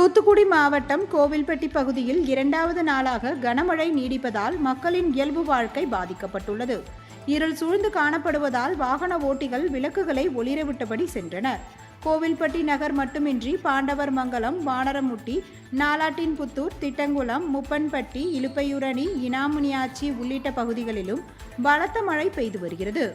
தூத்துக்குடி மாவட்டம் கோவில்பட்டி பகுதியில் 2வது நாளாக கனமழை நீடிப்பதால் மக்களின் இயல்பு வாழ்க்கை பாதிக்கப்பட்டுள்ளது. இருள் சூழ்ந்து காணப்படுவதால் வாகன ஓட்டிகள் விளக்குகளை ஒளிரவிட்டபடி சென்றனர். கோவில்பட்டி நகர் மட்டுமின்றி பாண்டவர் மங்கலம், வானரமுட்டி, நாலாட்டின்புத்தூர், திட்டங்குளம், முப்பன்பட்டி, இலுப்பையூரணி, இனாமுனியாச்சி உள்ளிட்ட பகுதிகளிலும் பலத்த மழை பெய்து வருகிறது.